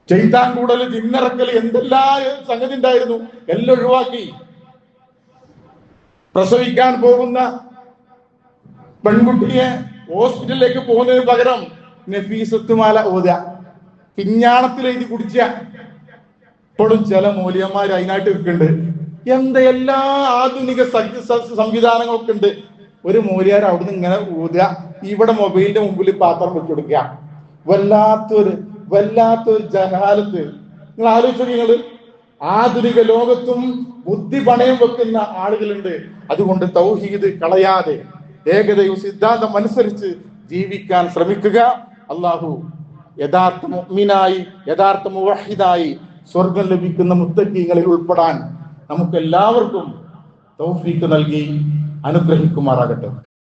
ചെയ്താൻ കൂടൽ, ജിന്നിറക്കൽ, എന്തെല്ലാം സംഗതി ഉണ്ടായിരുന്നു, എല്ലാം ഒഴിവാക്കി. പ്രസവിക്കാൻ പോകുന്ന പെൺകുട്ടിയെ ഹോസ്പിറ്റലിലേക്ക് പോകുന്നതിന് പകരം നഫീസത്ത് മാല ഓതുക, പിഞ്ഞാണത്തിൽ എഴുതി കുടിച്ച. ഇപ്പോഴും ചില മൂല്യന്മാർ അതിനായിട്ട് നിൽക്കുന്നുണ്ട്. എന്താ എല്ലാ ആധുനിക സംവിധാനങ്ങളൊക്കെ ഉണ്ട്. ഒരു മൂല്യാർ അവിടുന്ന് ഇങ്ങനെ ഊതുക, ഇവിടെ മൊബൈലിന്റെ മുമ്പിൽ പാത്രം വെച്ചു കൊടുക്കുക. വല്ലാത്തൊരു ജഹാലത്ത്. നിങ്ങൾ ആലോചിച്ചു, നിങ്ങള് ആധുനിക ലോകത്തും ബുദ്ധി പണയം വെക്കുന്ന ആളുകളുണ്ട്. അതുകൊണ്ട് തൗഹീദ് കളയാതെ ഏകദൈവ സിദ്ധാന്തം അനുസരിച്ച് ജീവിക്കാൻ ശ്രമിക്കുക. അള്ളാഹു യഥാർത്ഥ മുഅ്മിനായി, യഥാർത്ഥ മുവഹിദായി സ്വർഗം ലഭിക്കുന്ന മുത്തഖീങ്ങളിൽ ഉൾപ്പെടാൻ നമുക്ക് എല്ലാവർക്കും തൗഫീഖ് നൽകി അനുഗ്രഹിക്കുമാറാകട്ടെ.